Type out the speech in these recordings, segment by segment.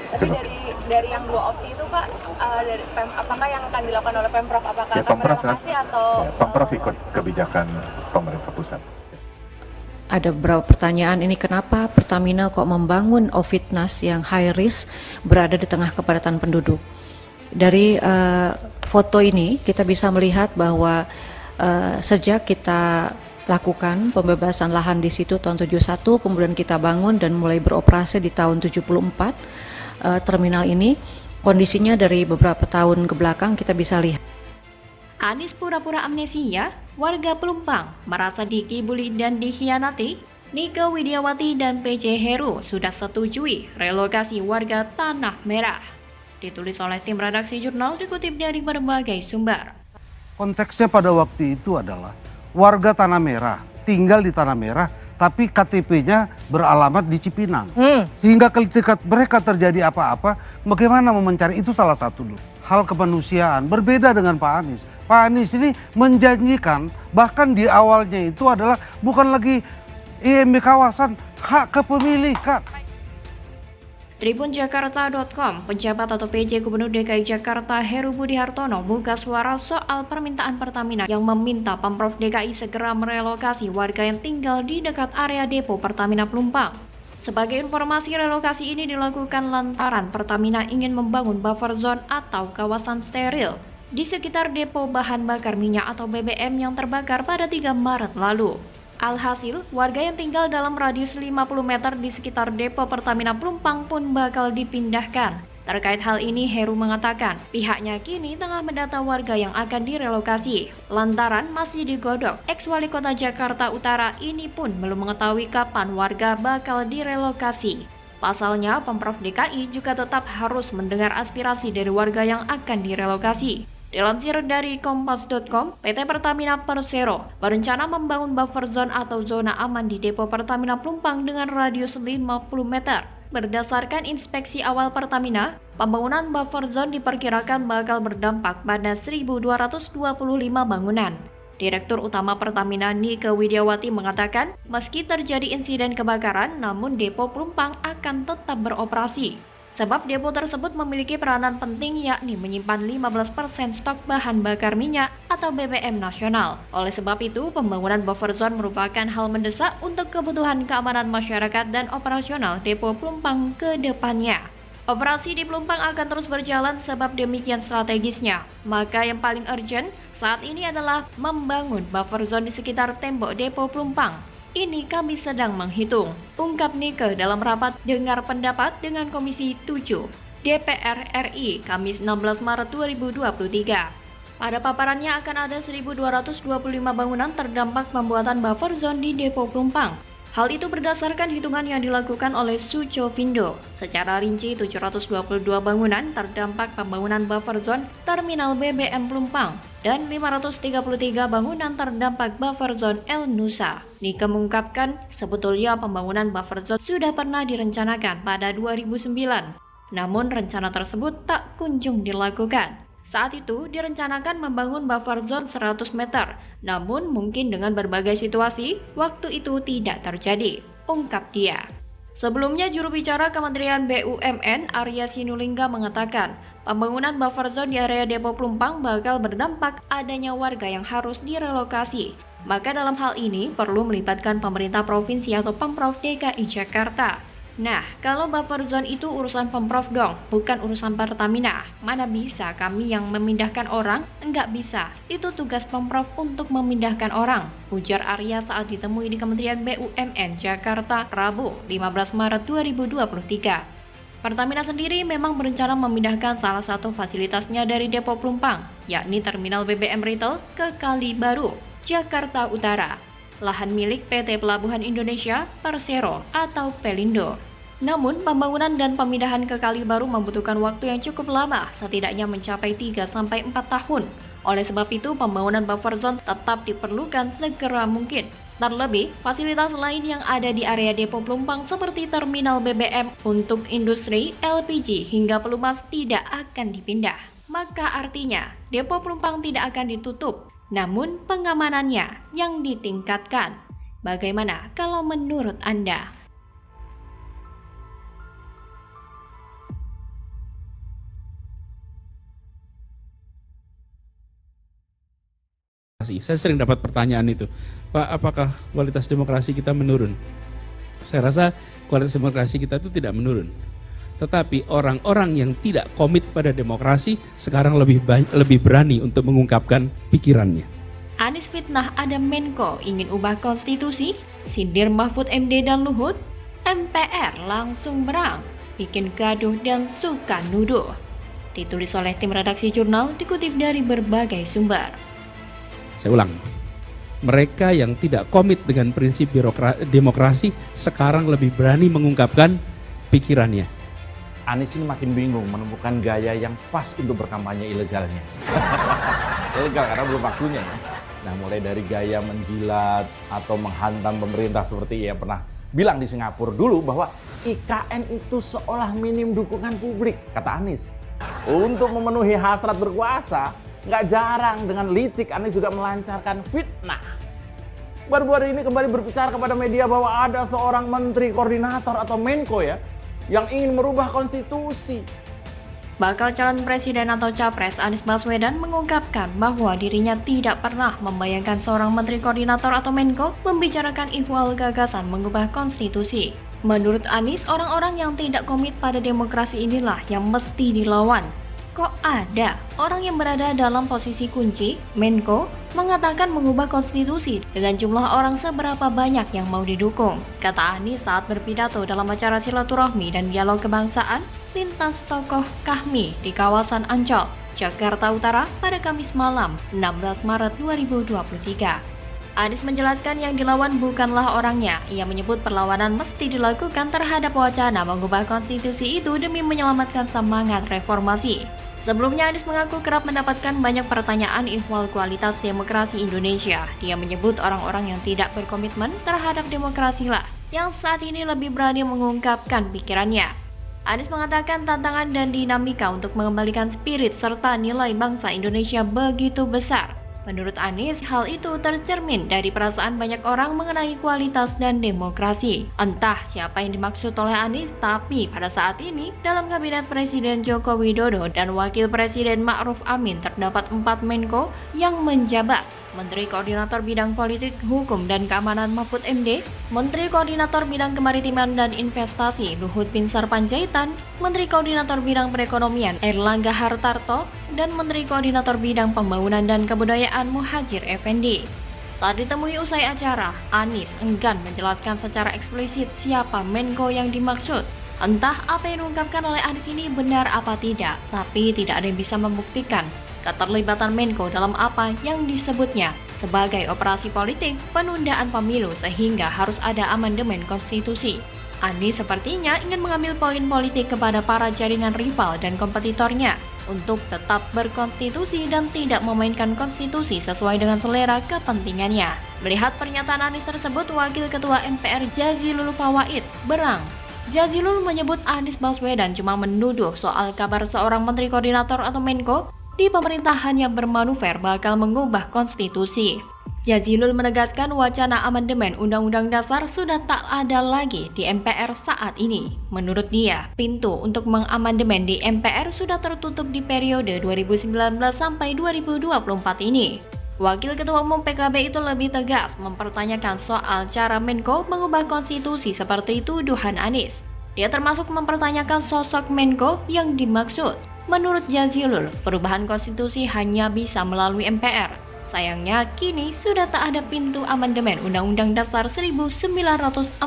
Tapi dari yang dua opsi itu Pak, apakah yang akan dilakukan oleh Pemprov? Apakah Ya, akan Pemprov, merelokasi atau Pemprov ikut kebijakan pemerintah pusat. Ada beberapa pertanyaan ini, kenapa Pertamina kok membangun Ovitnas yang high risk berada di tengah kepadatan penduduk? Dari foto ini kita bisa melihat bahwa sejak kita lakukan pembebasan lahan di situ tahun 71, kemudian kita bangun dan mulai beroperasi di tahun 74, terminal ini kondisinya dari beberapa tahun ke belakang kita bisa lihat. Anies pura-pura amnesia, warga Pelumpang merasa dikibuli dan dikhianati. Nike Widiawati dan PJ Heru sudah setujui relokasi warga Tanah Merah. Ditulis oleh tim redaksi jurnal, dikutip dari berbagai sumber. Konteksnya pada waktu itu adalah warga Tanah Merah, tinggal di Tanah Merah, tapi KTP-nya beralamat di Cipinang. Sehingga ketika mereka terjadi apa-apa, bagaimana mencari, itu salah satu dulu. Hal kemanusiaan, berbeda dengan Pak Anies. Pak Anies ini menjanjikan, bahkan di awalnya itu adalah bukan lagi IMB kawasan, hak kepemilikan. Tribunjakarta.com, penjabat atau PJ Gubernur DKI Jakarta Heru Budi Hartono buka suara soal permintaan Pertamina yang meminta Pemprov DKI segera merelokasi warga yang tinggal di dekat area depo Pertamina Pelumpang. Sebagai informasi, relokasi ini dilakukan lantaran Pertamina ingin membangun buffer zone atau kawasan steril di sekitar depo bahan bakar minyak atau BBM yang terbakar pada 3 Maret lalu. Alhasil, warga yang tinggal dalam radius 50 meter di sekitar depo Pertamina Pelumpang pun bakal dipindahkan. Terkait hal ini, Heru mengatakan pihaknya kini tengah mendata warga yang akan direlokasi. Lantaran masih digodok, ex-wali kota Jakarta Utara ini pun belum mengetahui kapan warga bakal direlokasi. Pasalnya, Pemprov DKI juga tetap harus mendengar aspirasi dari warga yang akan direlokasi. Dilansir dari Kompas.com, PT Pertamina Persero berencana membangun buffer zone atau zona aman di depo Pertamina Pelumpang dengan radius 50 meter. Berdasarkan inspeksi awal Pertamina, pembangunan buffer zone diperkirakan bakal berdampak pada 1.225 bangunan. Direktur Utama Pertamina Nike Widiawati mengatakan, meski terjadi insiden kebakaran, namun depo Pelumpang akan tetap beroperasi. Sebab depo tersebut memiliki peranan penting, yakni menyimpan 15% stok bahan bakar minyak atau BBM nasional. Oleh sebab itu, pembangunan buffer zone merupakan hal mendesak untuk kebutuhan keamanan masyarakat dan operasional depo Pelumpang ke depannya. Operasi di Pelumpang akan terus berjalan sebab demikian strategisnya. Maka yang paling urgent saat ini adalah membangun buffer zone di sekitar tembok depo Pelumpang. Ini kami sedang menghitung, ungkap Nike dalam rapat dengar pendapat dengan Komisi 7 DPR RI Kamis 16 Maret 2023. Pada paparannya akan ada 1.225 bangunan terdampak pembuatan buffer zone di depo Pelumpang. Hal itu berdasarkan hitungan yang dilakukan oleh Suco Vindo. Secara rinci, 722 bangunan terdampak pembangunan buffer zone Terminal BBM Pelumpang dan 533 bangunan terdampak buffer zone El Nusa. Nike mengungkapkan, sebetulnya pembangunan buffer zone sudah pernah direncanakan pada 2009. Namun rencana tersebut tak kunjung dilakukan. Saat itu direncanakan membangun buffer zone 100 meter, namun mungkin dengan berbagai situasi, waktu itu tidak terjadi, ungkap dia. Sebelumnya, juru bicara Kementerian BUMN Arya Sinulinga mengatakan, pembangunan buffer zone di area depo Pelumpang bakal berdampak adanya warga yang harus direlokasi. Maka dalam hal ini perlu melibatkan pemerintah provinsi atau Pemprov DKI Jakarta. Nah, kalau buffer zone itu urusan Pemprov dong, bukan urusan Pertamina. Mana bisa kami yang memindahkan orang? Enggak bisa. Itu tugas Pemprov untuk memindahkan orang, ujar Arya saat ditemui di Kementerian BUMN Jakarta Rabu 15 Maret 2023. Pertamina sendiri memang berencana memindahkan salah satu fasilitasnya dari depo Pelumpang, yakni Terminal BBM Retail ke Kali Baru, Jakarta Utara. Lahan milik PT Pelabuhan Indonesia Persero atau Pelindo. Namun, pembangunan dan pemindahan ke Kali Baru membutuhkan waktu yang cukup lama, setidaknya mencapai 3-4 tahun. Oleh sebab itu, pembangunan buffer zone tetap diperlukan segera mungkin. Terlebih, fasilitas lain yang ada di area depo Pelumpang seperti terminal BBM untuk industri, LPG hingga pelumas tidak akan dipindah. Maka artinya, depo Pelumpang tidak akan ditutup, namun pengamanannya yang ditingkatkan. Bagaimana kalau menurut Anda? Saya sering dapat pertanyaan itu, Pak, apakah kualitas demokrasi kita menurun? Saya rasa kualitas demokrasi kita itu tidak menurun. Tetapi orang-orang yang tidak komit pada demokrasi sekarang lebih berani untuk mengungkapkan pikirannya. Anies fitnah ada Menko ingin ubah konstitusi, sindir Mahfud MD dan Luhut, MPR langsung berang, bikin gaduh dan suka nuduh. Ditulis oleh tim redaksi jurnal, dikutip dari berbagai sumber. Saya ulang, mereka yang tidak komit dengan prinsip demokrasi sekarang lebih berani mengungkapkan pikirannya. Anies ini makin bingung menemukan gaya yang pas untuk berkampanye ilegalnya. Ilegal karena belum waktunya ya. Nah, mulai dari gaya menjilat atau menghantam pemerintah seperti yang pernah bilang di Singapura dulu bahwa IKN itu seolah minim dukungan publik, kata Anies. Untuk memenuhi hasrat berkuasa, nggak jarang dengan licik Anies juga melancarkan fitnah. Baru-baru ini kembali berbicara kepada media bahwa ada seorang menteri koordinator atau Menko ya, yang ingin merubah konstitusi. Bakal calon presiden atau capres Anies Baswedan mengungkapkan bahwa dirinya tidak pernah membayangkan seorang menteri koordinator atau Menko membicarakan ihwal gagasan mengubah konstitusi. Menurut Anies, orang-orang yang tidak komit pada demokrasi inilah yang mesti dilawan. Kok ada orang yang berada dalam posisi kunci, Menko, mengatakan mengubah konstitusi dengan jumlah orang seberapa banyak yang mau didukung? Kata Anies saat berpidato dalam acara silaturahmi dan dialog kebangsaan lintas tokoh Kahmi di kawasan Ancol, Jakarta Utara pada Kamis malam 16 Maret 2023. Anies menjelaskan yang dilawan bukanlah orangnya. Ia menyebut perlawanan mesti dilakukan terhadap wacana mengubah konstitusi itu demi menyelamatkan semangat reformasi. Sebelumnya Anies mengaku kerap mendapatkan banyak pertanyaan ihwal kualitas demokrasi Indonesia. Dia menyebut orang-orang yang tidak berkomitmen terhadap demokrasi lah yang saat ini lebih berani mengungkapkan pikirannya. Anies mengatakan tantangan dan dinamika untuk mengembalikan spirit serta nilai bangsa Indonesia begitu besar. Menurut Anies, hal itu tercermin dari perasaan banyak orang mengenai kualitas dan demokrasi. Entah siapa yang dimaksud oleh Anies, tapi pada saat ini dalam Kabinet Presiden Joko Widodo dan Wakil Presiden Ma'ruf Amin terdapat 4 Menko yang menjabat. Menteri Koordinator Bidang Politik, Hukum, dan Keamanan Mahfud MD, Menteri Koordinator Bidang Kemaritiman dan Investasi Luhut Binsar Panjaitan, Menteri Koordinator Bidang Perekonomian Erlangga Hartarto, dan Menteri Koordinator Bidang Pembangunan dan Kebudayaan Muhadjir Effendi. Saat ditemui usai acara, Anies enggan menjelaskan secara eksplisit siapa Menko yang dimaksud. Entah apa yang diungkapkan oleh Anies ini benar apa tidak, tapi tidak ada yang bisa membuktikan keterlibatan Menko dalam apa yang disebutnya sebagai operasi politik penundaan pemilu sehingga harus ada amandemen konstitusi. Anies sepertinya ingin mengambil poin politik kepada para jaringan rival dan kompetitornya untuk tetap berkonstitusi dan tidak memainkan konstitusi sesuai dengan selera kepentingannya. Melihat pernyataan Anies tersebut, Wakil Ketua MPR Jazilul Fawait berang. Jazilul menyebut Anies Baswedan cuma menuduh soal kabar seorang menteri koordinator atau Menko di pemerintahan yang bermanuver bakal mengubah konstitusi. Jazilul menegaskan wacana amandemen Undang-Undang Dasar sudah tak ada lagi di MPR saat ini. Menurut dia, pintu untuk mengamandemen di MPR sudah tertutup di periode 2019 sampai 2024 ini. Wakil Ketua Umum PKB itu lebih tegas mempertanyakan soal cara Menko mengubah konstitusi seperti tuduhan Anies. Dia termasuk mempertanyakan sosok Menko yang dimaksud. Menurut Jazilul, perubahan konstitusi hanya bisa melalui MPR. Sayangnya, kini sudah tak ada pintu amandemen Undang-Undang Dasar 1945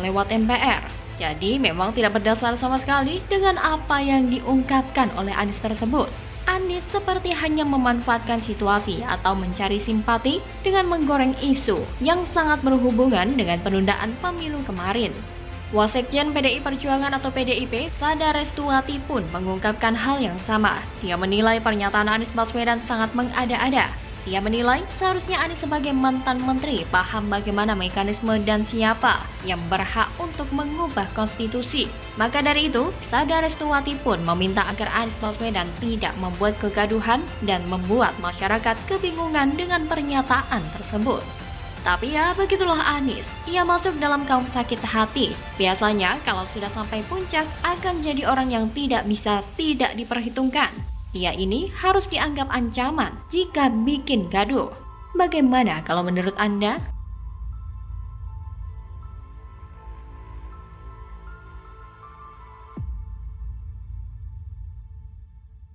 lewat MPR. Jadi memang tidak berdasar sama sekali dengan apa yang diungkapkan oleh Anies tersebut. Anies seperti hanya memanfaatkan situasi atau mencari simpati dengan menggoreng isu yang sangat berhubungan dengan penundaan pemilu kemarin. Wasekjen PDI Perjuangan atau PDIP, Sada Restuati pun mengungkapkan hal yang sama. Dia menilai pernyataan Anies Baswedan sangat mengada-ada. Dia menilai seharusnya Anies sebagai mantan menteri paham bagaimana mekanisme dan siapa yang berhak untuk mengubah konstitusi. Maka dari itu, Sada Restuati pun meminta agar Anies Baswedan tidak membuat kegaduhan dan membuat masyarakat kebingungan dengan pernyataan tersebut. Tapi ya begitulah Anies, ia masuk dalam kaum sakit hati. Biasanya kalau sudah sampai puncak akan jadi orang yang tidak bisa tidak diperhitungkan. Dia ini harus dianggap ancaman jika bikin gaduh. Bagaimana kalau menurut Anda?